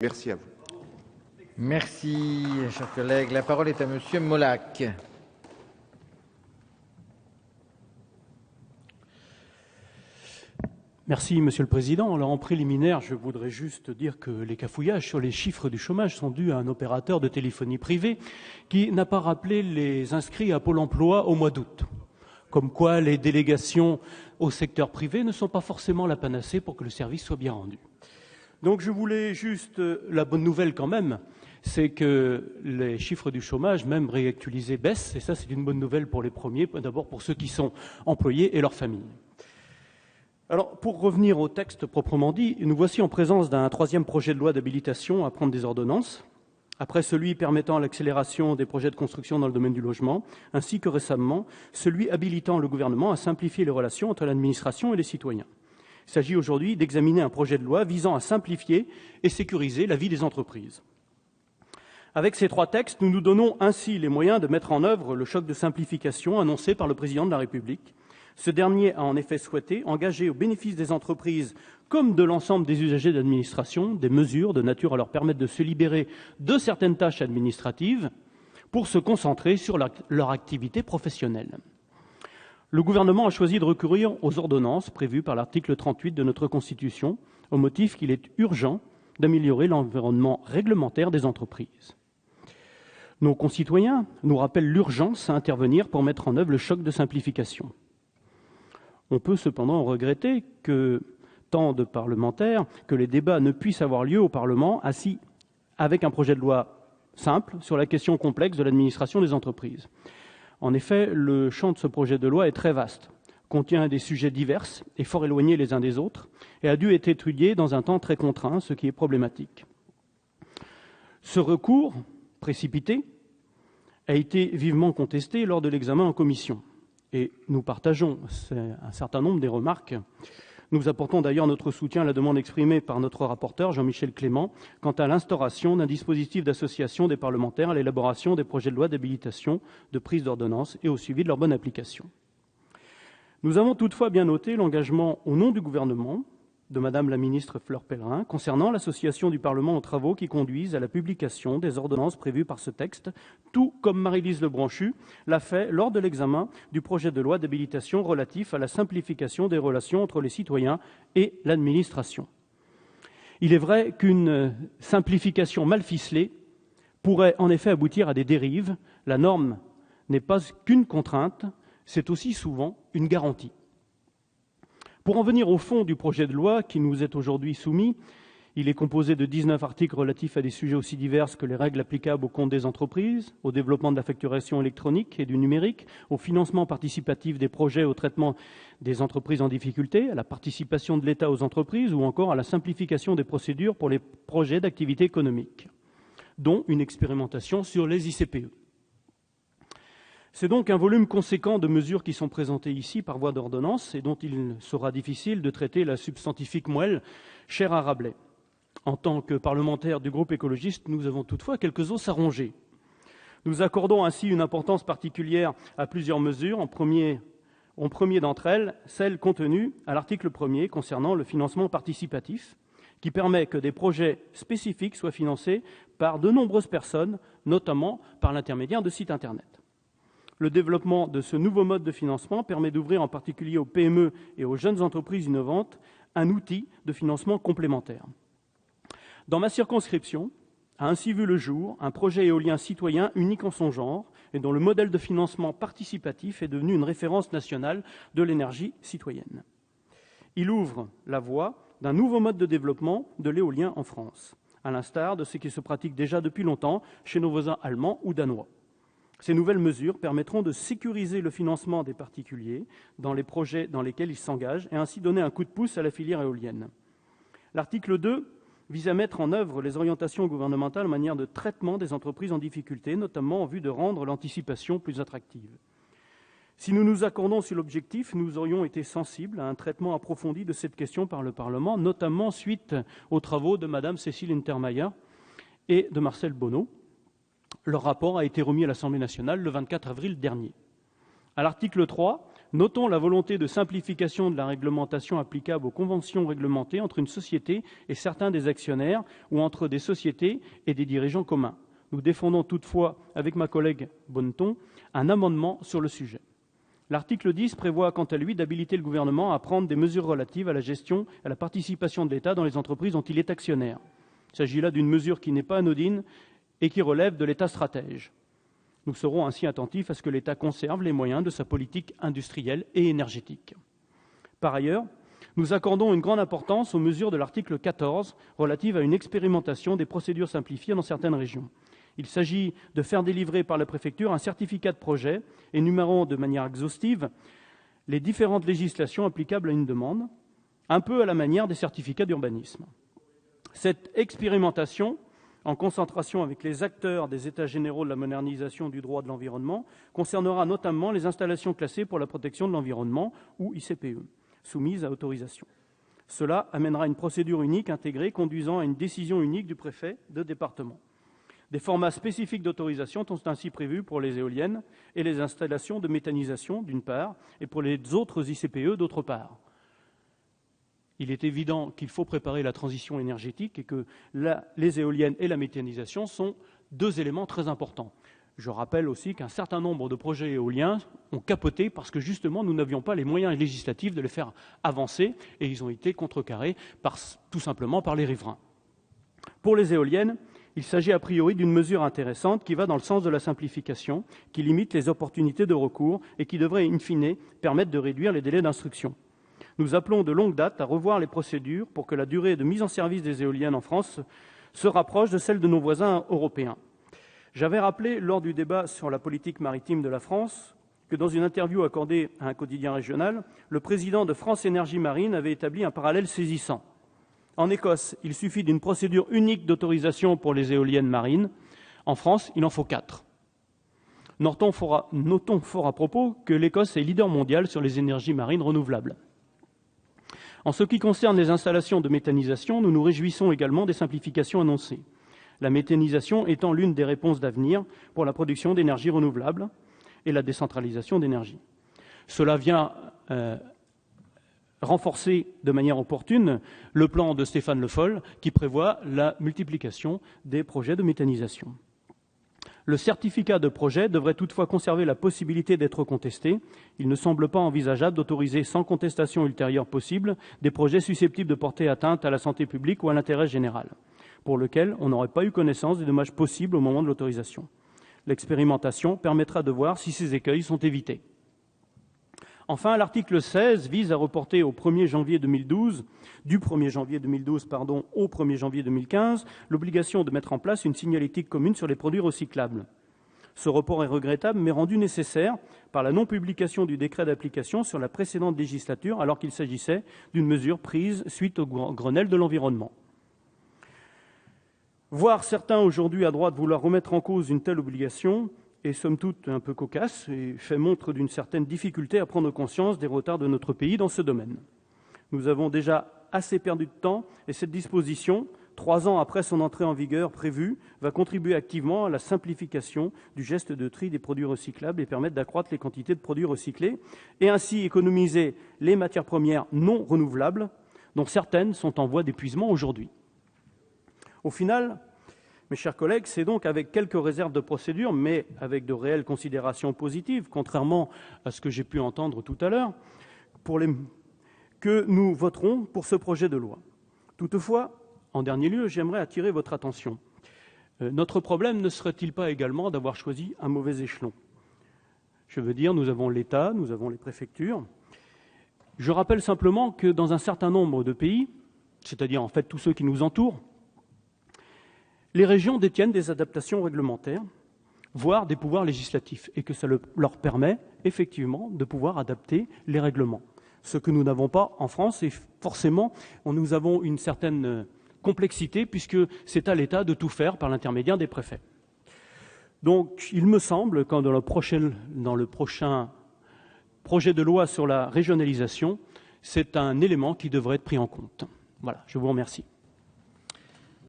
Merci à vous. Merci, chers collègues. La parole est à Monsieur Molac. Merci, Monsieur le Président. Alors, en préliminaire, je voudrais juste dire que les cafouillages sur les chiffres du chômage sont dus à un opérateur de téléphonie privée qui n'a pas rappelé les inscrits à Pôle emploi au mois d'août. Comme quoi, les délégations au secteur privé ne sont pas forcément la panacée pour que le service soit bien rendu. Donc, je voulais juste, la bonne nouvelle quand même, c'est que les chiffres du chômage, même réactualisés, baissent. Et ça, c'est une bonne nouvelle pour les premiers, d'abord pour ceux qui sont employés et leurs familles. Alors, pour revenir au texte proprement dit, nous voici en présence d'un troisième projet de loi d'habilitation à prendre des ordonnances, après celui permettant l'accélération des projets de construction dans le domaine du logement, ainsi que récemment celui habilitant le gouvernement à simplifier les relations entre l'administration et les citoyens. Il s'agit aujourd'hui d'examiner un projet de loi visant à simplifier et sécuriser la vie des entreprises. Avec ces trois textes, nous nous donnons ainsi les moyens de mettre en œuvre le choc de simplification annoncé par le Président de la République. Ce dernier a en effet souhaité engager au bénéfice des entreprises comme de l'ensemble des usagers de l'administration des mesures de nature à leur permettre de se libérer de certaines tâches administratives pour se concentrer sur leur activité professionnelle. Le gouvernement a choisi de recourir aux ordonnances prévues par l'article 38 de notre Constitution, au motif qu'il est urgent d'améliorer l'environnement réglementaire des entreprises. Nos concitoyens nous rappellent l'urgence à intervenir pour mettre en œuvre le choc de simplification. On peut cependant regretter que tant de parlementaires, que les débats ne puissent avoir lieu au Parlement assis avec un projet de loi simple sur la question complexe de l'administration des entreprises. En effet, le champ de ce projet de loi est très vaste, contient des sujets divers et fort éloignés les uns des autres, et a dû être étudié dans un temps très contraint, ce qui est problématique. Ce recours précipité a été vivement contesté lors de l'examen en commission. Et nous partageons un certain nombre des remarques. Nous apportons d'ailleurs notre soutien à la demande exprimée par notre rapporteur, Jean-Michel Clément, quant à l'instauration d'un dispositif d'association des parlementaires à l'élaboration des projets de loi d'habilitation, de prise d'ordonnance et au suivi de leur bonne application. Nous avons toutefois bien noté l'engagement au nom du gouvernement de Madame la ministre Fleur Pellerin concernant l'association du Parlement aux travaux qui conduisent à la publication des ordonnances prévues par ce texte, tout comme Marie-Lise Lebranchu l'a fait lors de l'examen du projet de loi d'habilitation relatif à la simplification des relations entre les citoyens et l'administration. Il est vrai qu'une simplification mal ficelée pourrait en effet aboutir à des dérives. La norme n'est pas qu'une contrainte, c'est aussi souvent une garantie. Pour en venir au fond du projet de loi qui nous est aujourd'hui soumis, il est composé de 19 articles relatifs à des sujets aussi divers que les règles applicables au compte des entreprises, au développement de la facturation électronique et du numérique, au financement participatif des projets, au traitement des entreprises en difficulté, à la participation de l'État aux entreprises ou encore à la simplification des procédures pour les projets d'activité économique, dont une expérimentation sur les ICPE. C'est donc un volume conséquent de mesures qui sont présentées ici par voie d'ordonnance et dont il sera difficile de traiter la substantifique moelle chère à Rabelais. En tant que parlementaires du groupe écologiste, nous avons toutefois quelques os à ronger. Nous accordons ainsi une importance particulière à plusieurs mesures. En premier d'entre elles, celle contenue à l'article 1er concernant le financement participatif, qui permet que des projets spécifiques soient financés par de nombreuses personnes, notamment par l'intermédiaire de sites Internet. Le développement de ce nouveau mode de financement permet d'ouvrir en particulier aux PME et aux jeunes entreprises innovantes un outil de financement complémentaire. Dans ma circonscription, a ainsi vu le jour un projet éolien citoyen unique en son genre et dont le modèle de financement participatif est devenu une référence nationale de l'énergie citoyenne. Il ouvre la voie d'un nouveau mode de développement de l'éolien en France, à l'instar de ce qui se pratique déjà depuis longtemps chez nos voisins allemands ou danois. Ces nouvelles mesures permettront de sécuriser le financement des particuliers dans les projets dans lesquels ils s'engagent et ainsi donner un coup de pouce à la filière éolienne. L'article 2 vise à mettre en œuvre les orientations gouvernementales en matière de traitement des entreprises en difficulté, notamment en vue de rendre l'anticipation plus attractive. Si nous nous accordons sur l'objectif, nous aurions été sensibles à un traitement approfondi de cette question par le Parlement, notamment suite aux travaux de Mme Cécile Untermaier et de Marcel Bonneau. Leur rapport a été remis à l'Assemblée nationale le 24 avril dernier. À l'article 3, Notons la volonté de simplification de la réglementation applicable aux conventions réglementées entre une société et certains des actionnaires ou entre des sociétés et des dirigeants communs. Nous défendons toutefois, avec ma collègue Bonneton, un amendement sur le sujet. L'article 10 prévoit quant à lui d'habiliter le gouvernement à prendre des mesures relatives à la gestion et à la participation de l'État dans les entreprises dont il est actionnaire. Il s'agit là d'une mesure qui n'est pas anodine et qui relève de l'État stratège. Nous serons ainsi attentifs à ce que l'État conserve les moyens de sa politique industrielle et énergétique. Par ailleurs, nous accordons une grande importance aux mesures de l'article 14 relatives à une expérimentation des procédures simplifiées dans certaines régions. Il s'agit de faire délivrer par la préfecture un certificat de projet énumérant de manière exhaustive les différentes législations applicables à une demande, un peu à la manière des certificats d'urbanisme. Cette expérimentation, en concentration avec les acteurs des États généraux de la modernisation du droit de l'environnement, concernera notamment les installations classées pour la protection de l'environnement, ou ICPE, soumises à autorisation. Cela amènera une procédure unique intégrée conduisant à une décision unique du préfet de département. Des formats spécifiques d'autorisation sont ainsi prévus pour les éoliennes et les installations de méthanisation, d'une part, et pour les autres ICPE, d'autre part. Il est évident qu'il faut préparer la transition énergétique et que les éoliennes et la méthanisation sont deux éléments très importants. Je rappelle aussi qu'un certain nombre de projets éoliens ont capoté parce que justement nous n'avions pas les moyens législatifs de les faire avancer et ils ont été contrecarrés tout simplement par les riverains. Pour les éoliennes, il s'agit a priori d'une mesure intéressante qui va dans le sens de la simplification, qui limite les opportunités de recours et qui devrait, in fine, permettre de réduire les délais d'instruction. Nous appelons de longue date à revoir les procédures pour que la durée de mise en service des éoliennes en France se rapproche de celle de nos voisins européens. J'avais rappelé lors du débat sur la politique maritime de la France que dans une interview accordée à un quotidien régional, le président de France Énergie Marine avait établi un parallèle saisissant. En Écosse, il suffit d'une procédure unique d'autorisation pour les éoliennes marines. En France, il en faut 4. Notons fort à propos que l'Écosse est leader mondial sur les énergies marines renouvelables. En ce qui concerne les installations de méthanisation, nous nous réjouissons également des simplifications annoncées. La méthanisation étant l'une des réponses d'avenir pour la production d'énergie renouvelable et la décentralisation d'énergie. Cela vient renforcer de manière opportune le plan de Stéphane Le Foll qui prévoit la multiplication des projets de méthanisation. Le certificat de projet devrait toutefois conserver la possibilité d'être contesté. Il ne semble pas envisageable d'autoriser sans contestation ultérieure possible des projets susceptibles de porter atteinte à la santé publique ou à l'intérêt général, pour lequel on n'aurait pas eu connaissance des dommages possibles au moment de l'autorisation. L'expérimentation permettra de voir si ces écueils sont évités. Enfin, l'article 16 vise à reporter du 1er janvier 2012 au 1er janvier 2015 l'obligation de mettre en place une signalétique commune sur les produits recyclables. Ce report est regrettable, mais rendu nécessaire par la non-publication du décret d'application sur la précédente législature, alors qu'il s'agissait d'une mesure prise suite au Grenelle de l'environnement. Voir certains aujourd'hui à droite vouloir remettre en cause une telle obligation est somme toute un peu cocasse et fait montre d'une certaine difficulté à prendre conscience des retards de notre pays dans ce domaine. Nous avons déjà assez perdu de temps et cette disposition, 3 ans après son entrée en vigueur prévue, va contribuer activement à la simplification du geste de tri des produits recyclables et permettre d'accroître les quantités de produits recyclés et ainsi économiser les matières premières non renouvelables dont certaines sont en voie d'épuisement aujourd'hui. Au final, mes chers collègues, c'est donc avec quelques réserves de procédure, mais avec de réelles considérations positives, contrairement à ce que j'ai pu entendre tout à l'heure, que nous voterons pour ce projet de loi. Toutefois, en dernier lieu, j'aimerais attirer votre attention. Notre problème ne serait-il pas également d'avoir choisi un mauvais échelon ? Je veux dire, nous avons l'État, nous avons les préfectures. Je rappelle simplement que dans un certain nombre de pays, c'est-à-dire en fait tous ceux qui nous entourent, les régions détiennent des adaptations réglementaires, voire des pouvoirs législatifs, et que ça leur permet effectivement de pouvoir adapter les règlements. Ce que nous n'avons pas en France, et forcément, nous avons une certaine complexité, puisque c'est à l'État de tout faire par l'intermédiaire des préfets. Donc, il me semble que dans le prochain projet de loi sur la régionalisation, c'est un élément qui devrait être pris en compte. Voilà, je vous remercie.